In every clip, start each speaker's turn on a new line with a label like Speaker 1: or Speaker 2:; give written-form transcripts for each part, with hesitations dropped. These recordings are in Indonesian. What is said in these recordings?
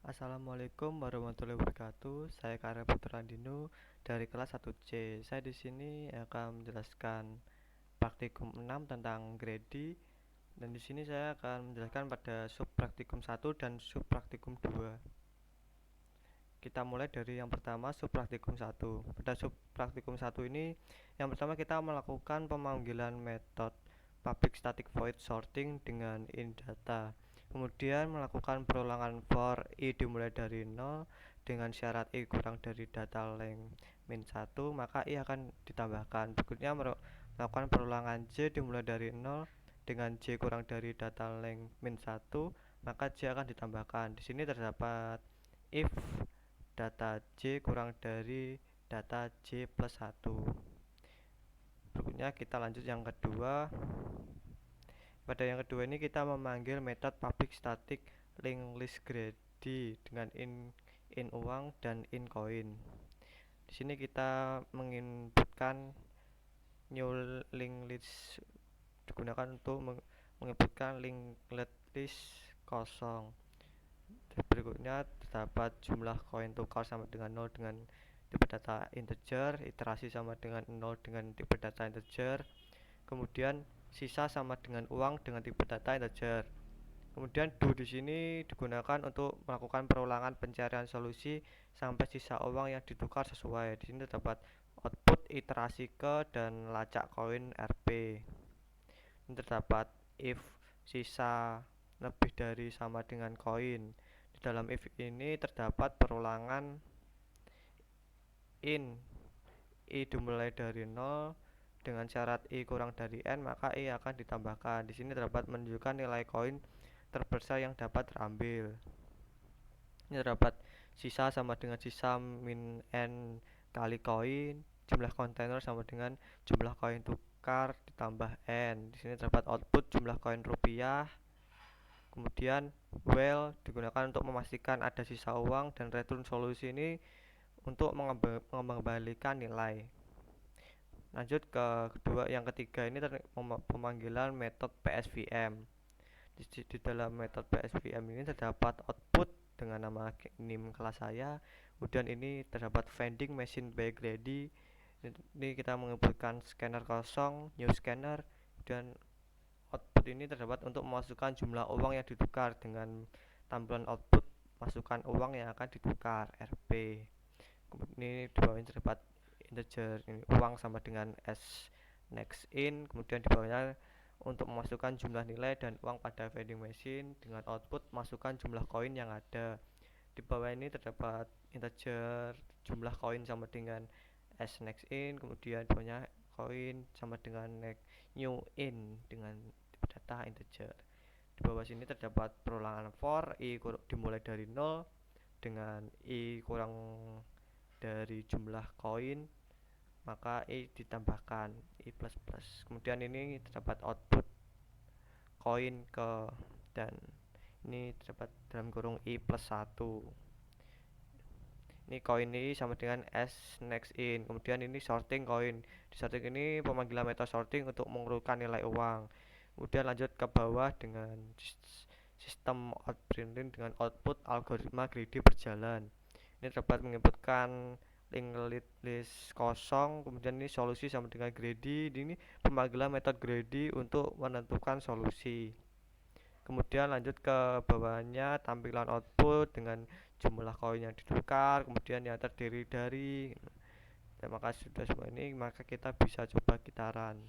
Speaker 1: Assalamualaikum warahmatullahi wabarakatuh. Saya Karya Putra Andino dari kelas 1C. Saya di sini akan menjelaskan praktikum 6 tentang gredi, dan di sini saya akan menjelaskan pada subpraktikum 1 dan subpraktikum 2. Kita mulai dari yang pertama, subpraktikum 1. Pada subpraktikum 1 ini, yang pertama kita melakukan pemanggilan metode public static void sorting dengan indata. Kemudian melakukan perulangan for i dimulai dari 0 dengan syarat i kurang dari data length min 1, maka i akan ditambahkan. Berikutnya melakukan perulangan j dimulai dari 0 dengan j kurang dari data length min 1, maka j akan ditambahkan. Di sini terdapat if data j kurang dari data j plus 1. Berikutnya kita lanjut yang kedua. Pada yang kedua ini kita memanggil metode public static linked list greedy dengan in uang dan in coin. Di sini kita menginputkan new linked list digunakan untuk menginputkan linked list kosong. Berikutnya terdapat jumlah koin tukar sama dengan 0 dengan tipe data integer, iterasi sama dengan 0 dengan tipe data integer, kemudian sisa sama dengan uang dengan tipe data integer. Kemudian do di sini digunakan untuk melakukan perulangan pencarian solusi sampai sisa uang yang ditukar sesuai. Di sini terdapat output iterasi ke dan lacak koin RP. Ini terdapat if sisa lebih dari sama dengan koin. Di dalam if ini terdapat perulangan in i dimulai dari 0 dengan syarat i kurang dari n, maka i akan ditambahkan. Di sini terdapat menunjukkan nilai koin terbesar yang dapat terambil. Ini terdapat sisa sama dengan sisa min n kali koin, jumlah kontainer sama dengan jumlah koin tukar ditambah n. Di sini terdapat output jumlah koin rupiah. Kemudian while digunakan untuk memastikan ada sisa uang, dan return solusi ini untuk mengembalikan nilai. Lanjut ke kedua, yang ketiga ini pemanggilan metode PSVM. Di dalam metode PSVM ini terdapat output dengan nama nim kelas saya. Kemudian ini terdapat vending machine by greedy. Ini kita menginputkan scanner kosong, new scanner, dan output ini terdapat untuk memasukkan jumlah uang yang ditukar dengan tampilan output masukkan uang yang akan ditukar RP. Kemudian ini di bawahnya terdapat integer, ini uang sama dengan s next in. Kemudian di bawahnya untuk memasukkan jumlah nilai dan uang pada vending machine dengan output masukkan jumlah koin yang ada. Di bawah ini terdapat integer jumlah koin sama dengan s next in, kemudian di bawahnya koin sama dengan new in dengan data integer. Di bawah sini terdapat perulangan for i dimulai dari 0 dengan i kurang dari jumlah koin, maka i ditambahkan i plus plus. Kemudian ini terdapat output koin ke, dan ini terdapat dalam kurung i plus 1. Ini koin ini sama dengan s next in. Kemudian ini sorting koin. Di sorting ini pemanggilan metode sorting untuk mengurutkan nilai uang. Kemudian lanjut ke bawah dengan sistem outprinting dengan output algoritma greedy berjalan. Ini dapat menginputkan linked list kosong, kemudian ini solusi sama dengan greedy. Ini pemanggilan metode greedy untuk menentukan solusi. Kemudian lanjut ke bawahnya tampilan output dengan jumlah koin yang ditukar, kemudian yang terdiri dari. Terima kasih sudah semua ini, maka kita bisa coba gitaran.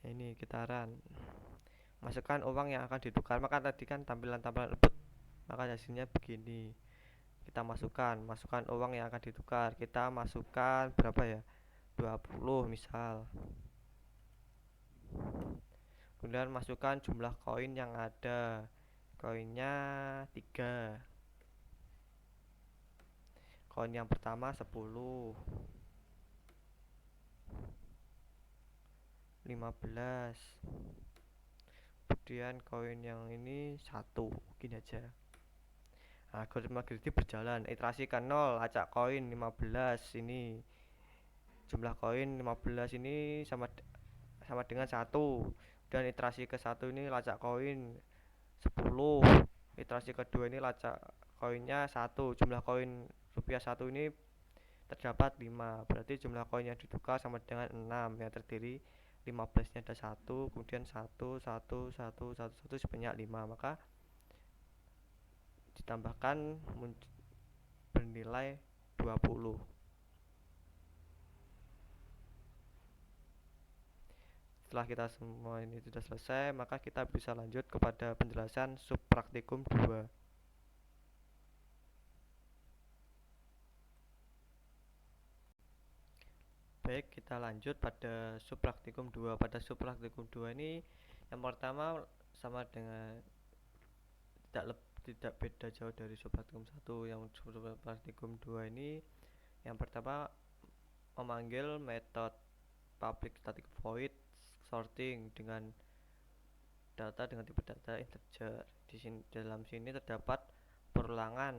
Speaker 1: Ini gitaran. Masukkan uang yang akan ditukar, maka tadi kan tampilan-tampilan output, maka hasilnya begini. Kita masukkan uang yang akan ditukar. Kita masukkan berapa ya? 20 misal. Kemudian masukkan jumlah koin yang ada. Koinnya 3. Koin yang pertama 10, 15. Kemudian koin yang ini 1. Gini aja. Algoritma greedy berjalan, iterasi ke 0, acak koin 15 ini. jumlah koin 15 ini sama dengan 1, dan iterasi ke satu ini lacak koin 10, iterasi kedua ini lacak koinnya 1, jumlah koin rupiah 1 ini terdapat 5, berarti jumlah koin yang ditukar sama dengan 6 yang terdiri 15 nya ada 1, kemudian 1 sebanyak 5, maka ditambahkan bernilai 20. Setelah kita semua ini sudah selesai, maka kita bisa lanjut kepada penjelasan subpraktikum 2. Baik, kita lanjut pada subpraktikum 2. Pada subpraktikum 2 ini yang pertama sama dengan tidak beda jauh dari subpraktikum 1. Yang subpraktikum 2 ini yang pertama memanggil metode public static void sorting dengan data dengan tipe data integer. Dalam sini terdapat perulangan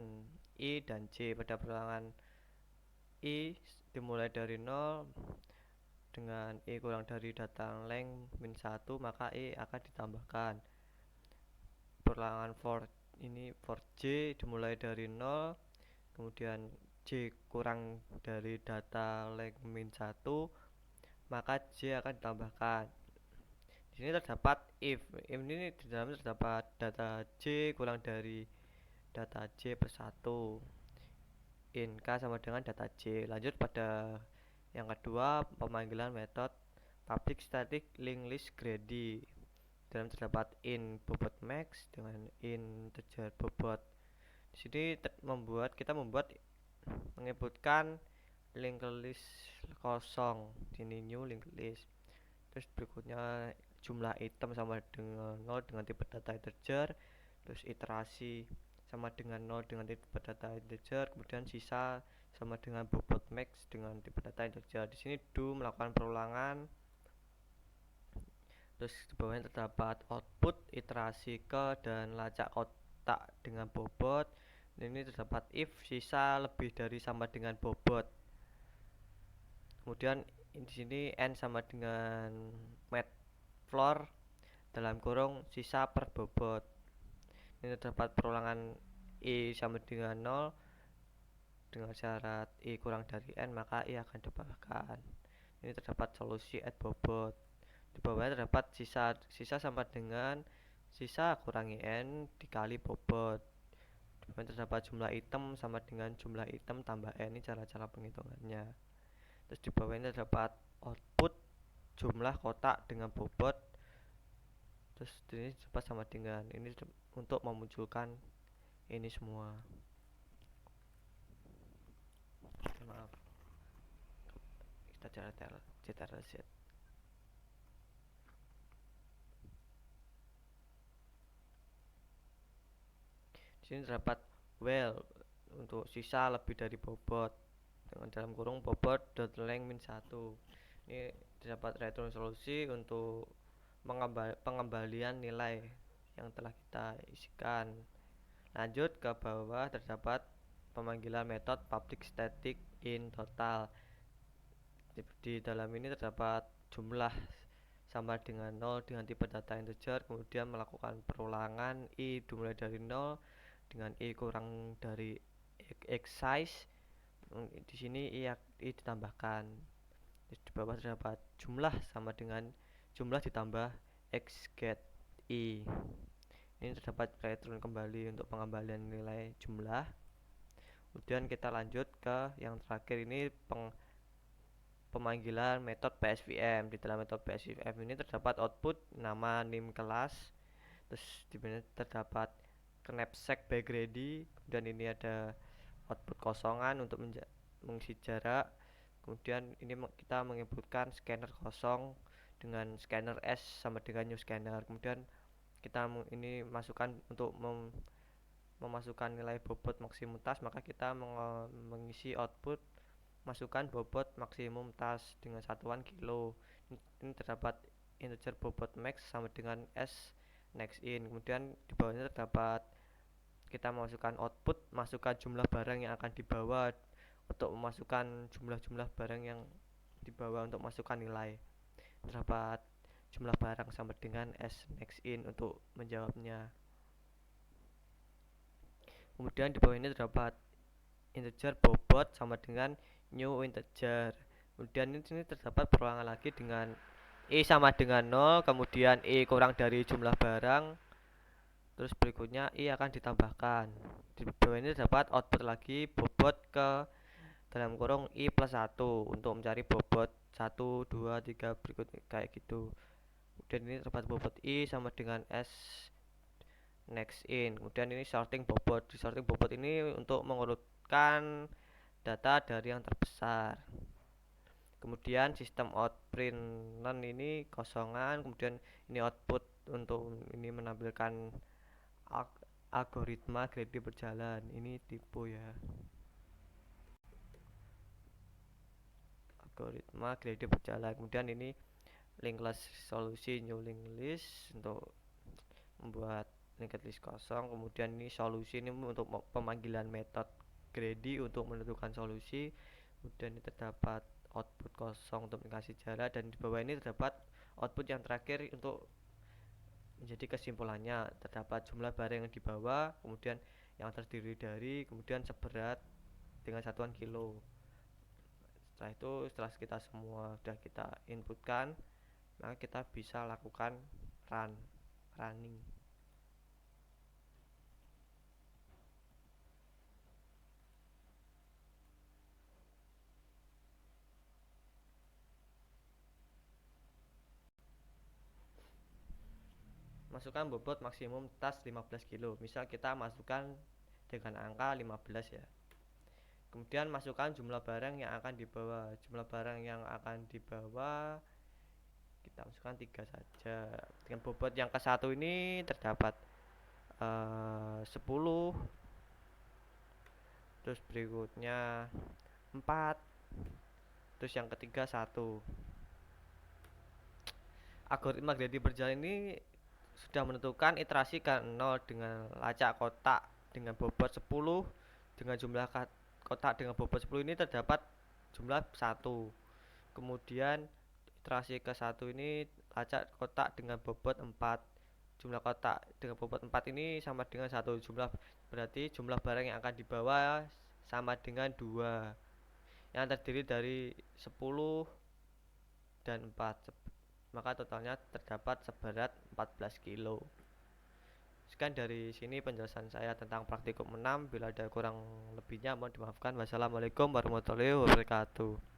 Speaker 1: I dan J. Pada perulangan I dimulai dari 0 dengan I kurang dari data length min 1, maka I akan ditambahkan. Perulangan for J dimulai dari 0, kemudian J kurang dari data length min 1, maka J akan ditambahkan. Di sini terdapat if ini di dalamnya terdapat data J kurang dari data J per 1, in K sama dengan data J. Lanjut pada yang kedua, pemanggilan metode public static linked list greedy. Dalam terdapat in bobot max dengan in integer bobot. Di sini kita menginputkan linked list kosong. Ini new linked list. Terus berikutnya jumlah item sama dengan 0 dengan tipe data integer, terus iterasi sama dengan 0 dengan tipe data integer, kemudian sisa sama dengan bobot max dengan tipe data integer. Di sini do melakukan perulangan. Terus di bawahnya terdapat output iterasi ke dan lacak kotak dengan bobot. Ini terdapat if sisa lebih dari sama dengan bobot. Kemudian di sini n sama dengan mat floor dalam kurung sisa per bobot. Ini terdapat perulangan I sama dengan 0 dengan syarat I kurang dari n, maka I akan ditambahkan. Ini terdapat solusi add bobot. Di bawahnya terdapat sisa sama dengan sisa kurangi n dikali bobot. Di bawahnya terdapat jumlah item sama dengan jumlah item tambah n. Ini cara-cara penghitungannya. Terus di bawahnya terdapat output jumlah kotak dengan bobot. Terus ini dapat sama dengan ini untuk memunculkan ini semua. Maaf, kita cara CTRL-Z. Di sini terdapat well untuk sisa lebih dari bobot dengan dalam kurung bobot dot length min 1. Ini terdapat return solusi untuk pengembalian nilai yang telah kita isikan. Lanjut ke bawah terdapat pemanggilan metode public static in total. Di dalam ini terdapat jumlah sama dengan 0 dengan tipe data integer, kemudian melakukan perulangan I dimulai dari 0 dengan I kurang dari X size. Di sini I ditambahkan. Di bawah terdapat jumlah sama dengan jumlah ditambah X get I. Ini terdapat return kembali untuk pengembalian nilai jumlah. Kemudian kita lanjut ke yang terakhir, ini pemanggilan metode PSVM. Di dalam metode PSVM ini terdapat output nama name kelas, terus di sini terdapat knapsack by greedy, dan ini ada output kosongan untuk mengisi jarak. Kemudian ini kita menginputkan scanner kosong dengan scanner S sama dengan new scanner. Kemudian kita ini masukkan untuk memasukkan nilai bobot maksimum tas, maka kita mengisi output masukkan bobot maksimum tas dengan satuan kilo. Ini terdapat integer bobot max sama dengan S next in. Kemudian di bawahnya terdapat kita memasukkan output, masukkan jumlah barang yang akan dibawa untuk memasukkan jumlah-jumlah barang yang di bawah untuk masukkan nilai. Terdapat jumlah barang sama dengan S next in untuk menjawabnya. Kemudian di bawah ini terdapat integer bobot sama dengan new integer. Kemudian ini sini terdapat perulangan lagi dengan E sama dengan 0, kemudian E kurang dari jumlah barang, terus berikutnya E akan ditambahkan. Di bawah ini terdapat output lagi bobot ke dalam kurung I plus 1 untuk mencari bobot 1, 2, 3 berikutnya kayak gitu. Kemudian ini terdapat bobot I sama dengan S next in. Kemudian ini sorting bobot. Di sorting bobot ini untuk mengurutkan data dari yang terbesar. Kemudian sistem outprinten ini kosongan, kemudian ini output untuk ini menampilkan algoritma grady berjalan. Ini tipe ya. Algoritma grady berjalan. Kemudian ini linked list solusi, new linked list untuk membuat linked list kosong. Kemudian ini solusi ini untuk pemanggilan metode grady untuk menentukan solusi. Kemudian ini terdapat output kosong untuk mengkasih jarak, dan di bawah ini terdapat output yang terakhir untuk menjadi kesimpulannya. Terdapat jumlah barang yang dibawa, kemudian yang terdiri dari, kemudian seberat dengan satuan kilo. Setelah itu, setelah kita semua sudah kita inputkan, maka kita bisa lakukan running. Masukkan bobot maksimum tas 15 kilo. Misal kita masukkan dengan angka 15 ya. Kemudian masukkan jumlah barang yang akan dibawa. Jumlah barang yang akan dibawa kita masukkan 3 saja. Dengan bobot yang ke satu ini terdapat 10, terus berikutnya 4, terus yang ketiga 1. Algoritma grady berjalan ini sudah menentukan iterasi ke 0 dengan lacak kotak dengan bobot 10, dengan jumlah kotak dengan bobot 10 ini terdapat jumlah 1. Kemudian iterasi ke 1 ini lacak kotak dengan bobot 4. Jumlah kotak dengan bobot 4 ini sama dengan 1 jumlah, berarti jumlah barang yang akan dibawa sama dengan 2, yang terdiri dari 10 dan 4. Maka totalnya terdapat seberat 14 kilo. Sekian dari sini penjelasan saya tentang praktikum 6. Bila ada kurang lebihnya mohon dimaafkan. Wassalamualaikum warahmatullahi wabarakatuh.